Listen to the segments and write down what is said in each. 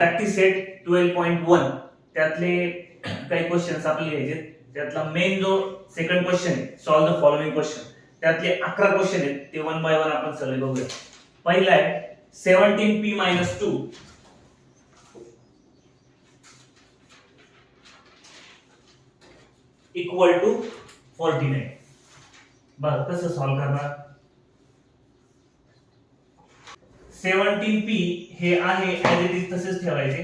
Practice set 12.1 त्यातले काही questions आपल्याला घ्यायचे. त्यातला मेन जो सेकंड क्वेश्चन आहे, सॉल्व द फॉलोइंग क्वेश्चन, त्यातले 11 क्वेश्चन आहेत, ते वन बाय वन आपण सगळे बघूया. पहिला आहे 17p-2 इक्वल टू 49. बघा कसं सॉल्व करणार. 17p हे आहे ऍज इट इज तसेच ठेवायचे.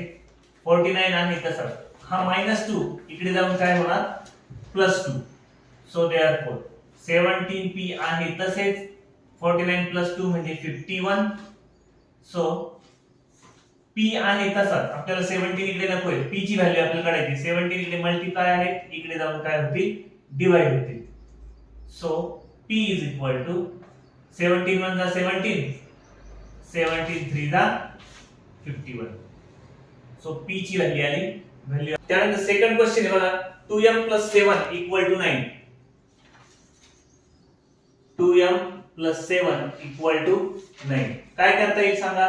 49 आहे तसं. हा -2 इकडे जाऊन काय होणार +2. सो देअरफॉर 17p आहे तसेच 49 + 2 म्हणजे 51. सो p आहे तसाच. आपल्याला 17 इकडे नकोय, p ची व्हॅल्यू आपल्याला काढायची. 17 इकडे मल्टिप्लाय आहे, इकडे जाऊन काय होतील डिवाइड होतील. So p is equal to 17 1 जा 17, 17 3 जा 51. सो p ची व्हॅल्यू आली. त्यानंतर सेकंड क्वेश्चन आहे बघा, 2m + 7 = 9. 2m + 7 = 9. काय करता येईल सांगा.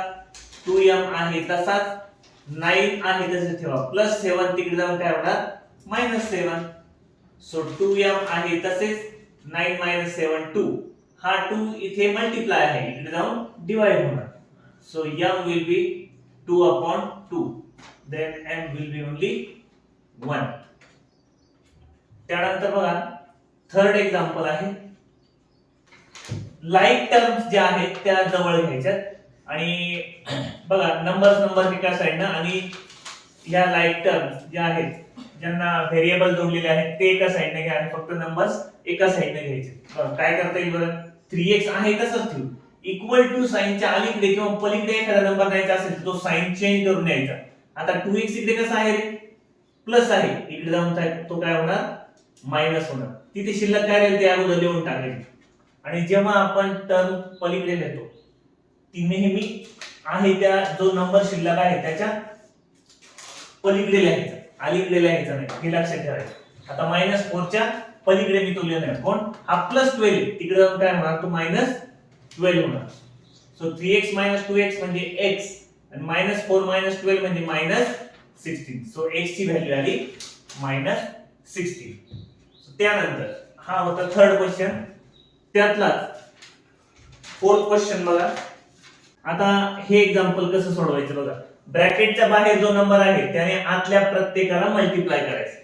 2m आहे तसाच, 9 आहे तसंच ठेवा, +7 तिकडे जाऊन काय होणार -7. सो 2m आहे तसेच, 9 - 7 2. हा 2 इथे मल्टिप्लाय आहे, इकडे जाऊन डिवाइड होणार. So m will be 2/2. then m will be only 1. त्यानंतर बघा थर्ड एक्झाम्पल आहे. लाईक टर्म्स ज्या आहेत त्या जवळ घ्यायच्यात आणि बघा नंबर एका साइडनं आणि या लाईक टर्म्स ज्या आहेत ज्यांना व्हेरिएबल जोडलेले आहेत ते एका साइडने घ्या आणि फक्त नंबर्स एका साइडने घ्यायचे. काय करता येईल बरं. 3x आहे तसंच ठेवू. इक्वल टू साइनच्या अलीकडे किंवा पलीकडे एखादा नंबर द्यायचा असेल तर तो साइन चेंज करून द्यायचा. आता 2x इकडे कसा आहे रे प्लस आहे, इकडे जाऊन तो काय होणार मायनस होणार. तिथे शिल्लक काय राहील ते अगोदर लिहून टाकायचे. आणि जेव्हा आपण टर्म पलीकडे नेतो ती नेहमी आहे त्या जो नंबर शिल्लक आहे त्याच्या पलीकडे लिहायचा, अलीकडे लिहायचा नाही, हे लक्षात ठेवायचं. आता -4 च्या पलीकडे मी तो लिहिणार कोण हा +12 तिकडे जाऊन काय होणार तो -12 होणार. सो 3x - 2x म्हणजे x आणि -4 - 12 म्हणजे -16. सो x ची व्हॅल्यू आली -16. त्यानंतर हा होता थर्ड क्वेश्चन. त्यातलाच फोर्थ क्वेश्चन बघा. आता हे एक्झाम्पल कसं सोडवायचं बघा. ब्रॅकेटच्या बाहेर जो नंबर आहे त्याने आतल्या प्रत्येकाला मल्टिप्लाय करायचं.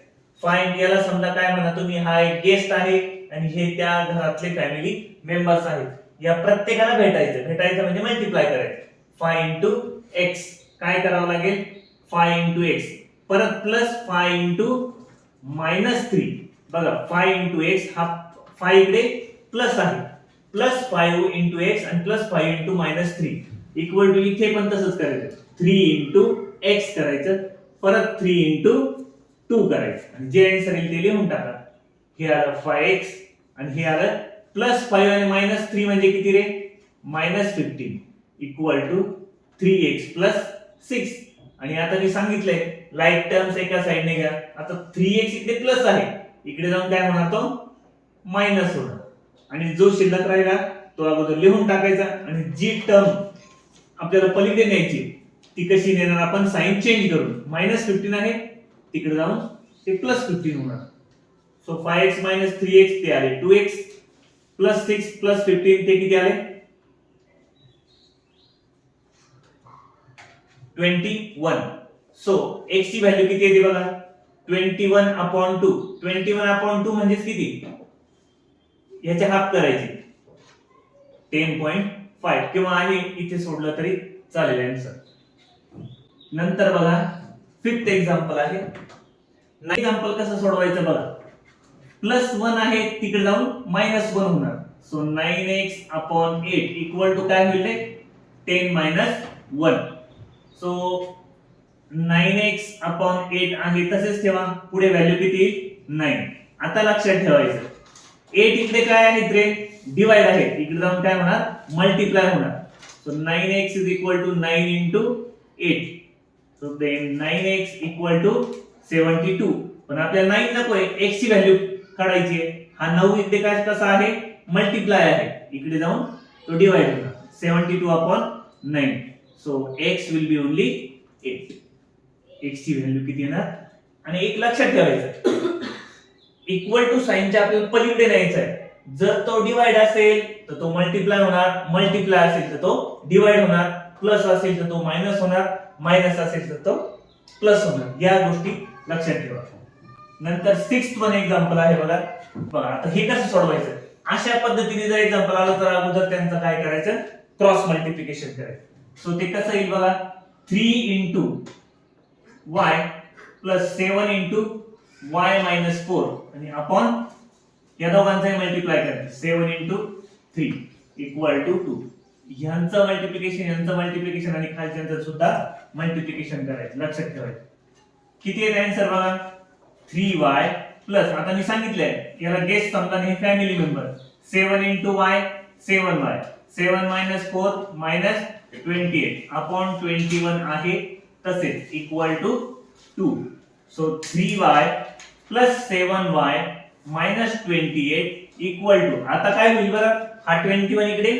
फाइंड याला समजा काय म्हणा तुम्ही, हा एक गेस्ट आहे आणि हे त्या घरातले फॅमिली मेंबर्स आहेत. या प्रत्येकाला भेटायचं म्हणजे मल्टिप्लाय करायचं. 5 * x काय करावं लागेल 5 * x परत प्लस 5 * -3. बघा 5 * x हा 5 इकडे प्लस आहे, +5 * x आणि +5 * -3 इक्वल टू इथे पण तसंच करायचं. 3 * x करायचं परत 3 * 2 करायचं आणि जे आन्सर येईल ते लिहून टाका. हे आलं 5x आणि हे आलं +5 आणि -3 म्हणजे किती रे -15 इक्वल टू 3x + 6. आणि आता मी सांगितलंय लाईक टर्म्स एका साइडने घ्या. आता 3x इकडे प्लस आहे, इकडे जाऊन काय होणार तो मायनस होणार आणि जो शिल्लक राहिला तो अगोदर लिहून टाकायचा. आणि जी टर्म आपल्याला पलीकडे न्यायची ती कशी नेणार आपण साइन चेंज करून. -15 आहे तिकडे जाऊन ते +15 होणार. सो 5x - 3x ते आले 2x +6 + 15 ते किती आले 21. सो x ची व्हॅल्यू किती येते बघा 21/2. 21/2 म्हणजे किती याचे हाफ करायचे 10.5 किंवा आहे इथे सोडलं तरी चालेल आन्सर. नंतर बघा फिफ्थ एक्झाम्पल आहे. एक्झाम्पल कसं सोडवायचं बघा. +1 आहे तिकडे जाऊन -1 होणार. सो 9x/8 इक्वल टू काय होईल 10 - 1. सो 9x/8 आहे तसेच ठेवा, पुढे व्हॅल्यू किती 9. आता लक्षात ठेवायचं 8 इकडे काय आहेत रे डिवाइड आहे, इकडे जाऊन काय होणार मल्टिप्लाय होणार. So 9x = 9 * 8. So then 9x = 72. पण आपल्याला 9 नकोय, x ची व्हॅल्यू काढायची आहे. हा 9 इकडे काय कसा आहे मल्टिप्लाय आहे, इकडे जाऊन तो डिवाइड होणार 72/9. So x will be only 8. x ची व्हॅल्यू किती येणार. आणि एक लक्षात ठेवायचं, इक्वल टू साइनच्या आपल्याला पलीकडे न्यायचं आहे. जर तो डिवाइड असेल तर तो मल्टिप्लाय होणार, मल्टिप्लाय असेल तर तो डिवाइड होणार, प्लस असेल तर तो मायनस होणार, मायनस असेल तर तो प्लस होणार. या गोष्टी लक्षात ठेवा. नंतर 6th वन एक्झाम्पल आहे बघा. आता हे कसं सोडवायचं, अशा पद्धतीने जर एक्झाम्पल आलं तर अगोदर त्यांचं काय करायचं, क्रॉस मल्टिप्लिकेशन करायचं. सो ते कसं येईल बघा, 3 into y plus 7 into y minus 4 आणि अपॉन या दोघांचं मल्टिप्लाय करायचं, 7 into 3 equal to 2. ह्यांचं मल्टिप्लिकेशन आणि खालच्यांचं सुद्धा मल्टिप्लिकेशन करायचं. लक्षात ठेवायचं. किती आहे आन्सर बघा, 3y प्लस, आता मी सांगितलंय याला गेस समजा हे family member, 7 into y 7y, 7 minus 4 minus 28 upon 21 आहे तसेच equal to 2. So 3y plus 7y minus 28 equal to, आता काय होईल बरं, हा 21 इकडे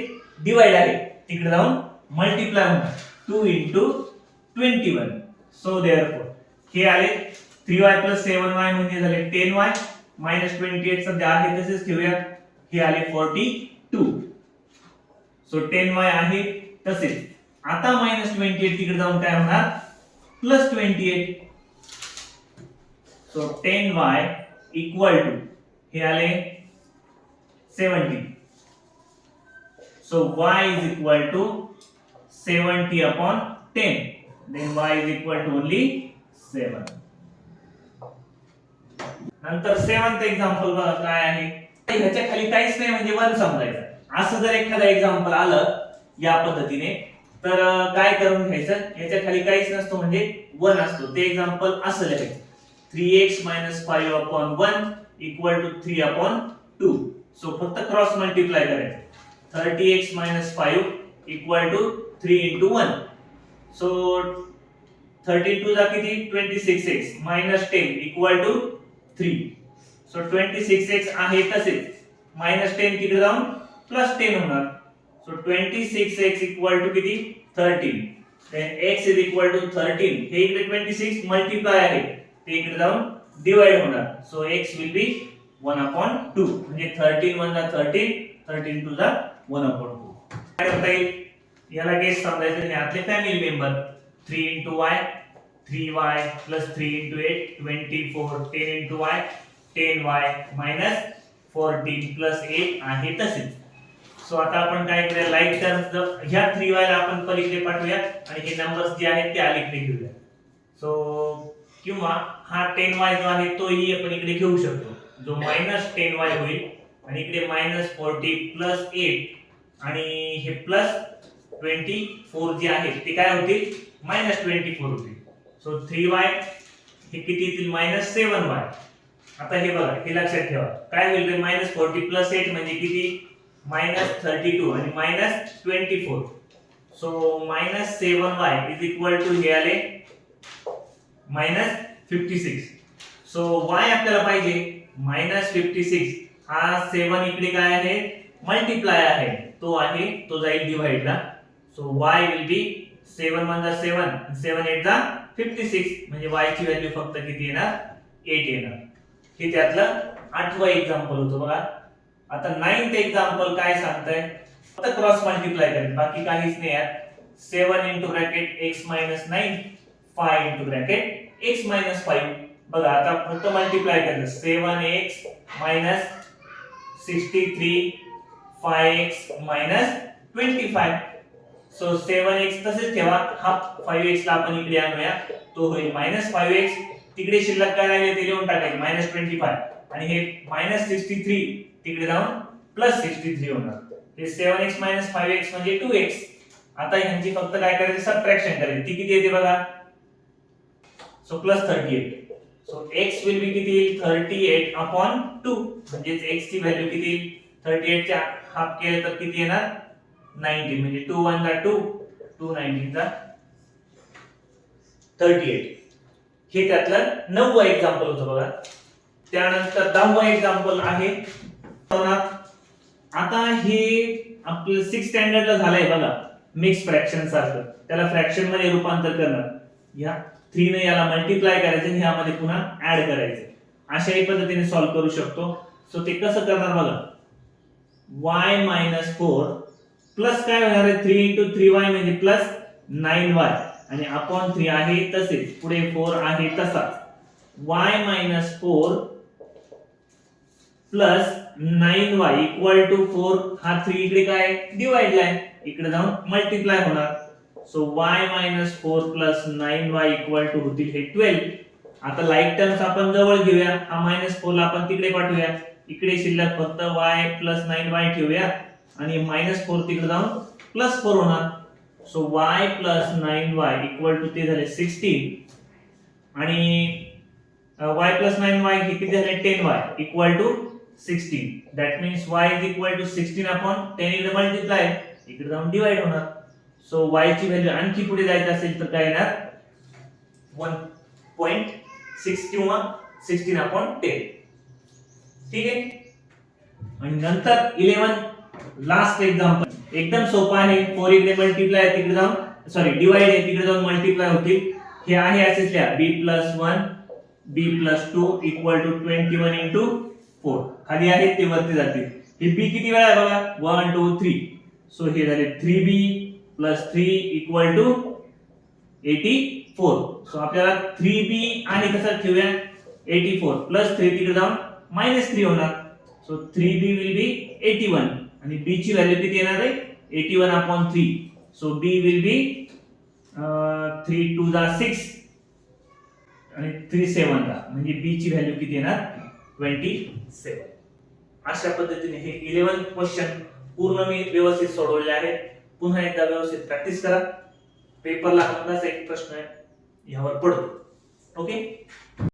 डिवाइड आहे, तिकडे जाऊन मल्टिप्लाय होणार, 2 into 21. सो देअरफॉर हे आले 3y plus 7y म्हणजे झाले 10y minus 28 सध्या आहे तसेच ठेवूया, हे आले 42. सो 10y आहे तसेच. आता minus 28 तिकडे जाऊन काय होणार, plus 28. So 10y equal to हे आले 70. So y is equal to 70 upon 10. Then y is equal to only 7. नंतर 7th एक्झाम्पल बघा काय आहे, ह्याच्या खाली काहीच नाही म्हणजे 1 समजायचं. असं जर एखादा एक्झाम्पल आलं या पद्धतीने तर काय करून घ्यायचं, याच्या खाली काहीच नसतो म्हणजे 1 असतो. ते एक्झाम्पल असं लिहायचं, 3x 5 upon 1 equal to 3 upon 2. So फक्त क्रॉस मल्टिप्लाय करायचं, 30x 5 equal to 3 into 1. So 32 जा किती, 26x minus 10 equal to 3. So 26x आहे तसेच, minus 10 तिकडे जाऊन plus 10 होणार. सो 26x equal to किती, 13. then x is equal to 13. हे इकडे 26 मल्टिप्लाय आहे, ते इकडे जाऊन डिवाइड होणार. So x will be 1 upon 2. म्हणजे 13 1 जा 13, 13 2 जा 1 upon 2. काय करता येईल, याला गेस समजायचं, यातले family member 3 into y 3y plus 3 into 8 24, 10 into y 10y minus 14 plus 8 आहे तसेच. सो आता आपण काय करूया, लाईक टर्म्स ह्या 3y ला आपण पलीकडे पाठवूया आणि हे नंबर्स जे आहेत ते अलीकडे घेऊया. सो किंवा हा 10y जो आहे तोही आपण इकडे घेऊ शकतो, जो -10y होईल आणि इकडे -40 plus 8 आणि हे प्लस 24 जे आहे ते काय होतील, -24 होतील. सो 3y हे किती येतील, -7y. आता हे बघा, हे लक्षात ठेवा, काय होईल रे, -40 plus 8 म्हणजे किती, -32 आणि -24. So -7y is equal to हे आले -56. सो y आपल्याला पाहिजे -56. हा 7 इकडे काय आहे, मल्टिप्लाय आहे, तो जाईल डिवाइडला. सो y विल बी 7 1 जा 7, 7 8 जा 56. म्हणजे y ची व्हॅल्यू फक्त किती येणार, 8 येणार. हे त्यातलं 8वं एक्झाम्पल होतं बघा. आता 9th एक्झाम्पल काय सांगतंय, फक्त क्रॉस मल्टिप्लाय करायचं, बाकी काहीच नाही यार. 7 into bracket x minus 9, 5 into bracket x minus 5. बघा आता फक्त मल्टिप्लाय करायचं, 7x minus 63 5x minus 25. So 7x तसेच ठेवा, हा 5x ला आपण इकडे आणूया, तो होईल -5x. तिकडे शिल्लक काय राहिले ते लिहून टाकायचे, -25 आणि हे -63 तिकडे जाऊन +63 होणार. हे 7x 5x म्हणजे 2x. आता ह्यांची फक्त काय करायचं, सबट्रॅक्शन करायची. ती किती येते बघा, so +38. So x will be किती येईल, 38 upon 2. म्हणजे x ची व्हॅल्यू किती येईल, 38 च्या हाफ केलं तर किती येणार, 19. म्हणजे 2 1 जा 2, 2 19 जा 38. हे त्यातलं 9वं एक्झाम्पल होतं बघा. त्यानंतर 10वं एक्झाम्पल आहे. आता हे आपलं 6th स्टँडर्डला झालंय बघा, मिक्स फ्रॅक्शन सारखं, त्याला फ्रॅक्शन मध्ये रूपांतर करणार. या 3 ने याला मल्टिप्लाय करायचं आणि ह्यामध्ये पुन्हा ऍड करायचं. अशाही पद्धतीने सॉल्व्ह करू शकतो. सो ते कसं करणार बघा. y - 4 प्लस काय होणार आहे 3 * 3y म्हणजे प्लस 9y आणि अपॉन 3 आहे तसेच पुढे 4 आहे तसाच. y - 4 plus 9y equal to 4 हा 3 इकडे काय डिवाइड ला आहे इकडे जाऊन मल्टिप्लाय होणार. So y - 4 plus 9y equal to होतील हे 12. आता लाईक टर्म्स आपण जवळ घेऊया. हा -4 ला आपण तिकडे पाठवूया. इकडे शिल्लक फक्त y प्लस 9y ठेवूया आणि -4 तिकडे जाऊन +4 होणार. So y plus 9y equal to ते झाले 16 आणि y प्लस 9y हे किती झाले 10y equal to 16. That means y is equal to 16 upon 10 इकडे मल्टिप्लाय इकडे जाऊन डिवाइड होणार. सो y ची व्हॅल्यू आणखी पुढे जायचं असेल तर काय येणार 1.6 किंवा 16 अपॉन 10. ठीक आहे. आणि नंतर 11 लास्ट एक्झाम्पल एकदम सोपा आहे. 4 इकडे मल्टिप्लाय तिकडे जाऊन सॉरी डिवाइड आहे तिकडे जाऊन मल्टिप्लाय होतील. हे आहे असेच लिहा b+1 b+2 इक्वल टू 21 * 4. खाली आहे ते वरती जातील. हे b किती वेळा आहे बघा 1 2 3. सो हे झाले 3b + 3 इक्वल टू 84. सो आपल्याला 3b आणि कसं ठेवूया 84 प्लस 3 तिकडे जाऊन -3 होणार. सो 3b विल बी 81 आणि b ची व्हॅल्यू किती येणार आहे 81 upon 3. So b will be 3 2 जा 6 आणि 3 7 जा म्हणजे b ची व्हॅल्यू किती येणार 27. अशा पद्धतीने हे 11 क्वेश्चन पूर्ण मी व्यवस्थित सोडवले आहेत. पुन्हा एकदा व्यवस्थित प्रॅक्टिस करा. पेपरला हमखास एक प्रश्न आहे यावर पडतो. ओके.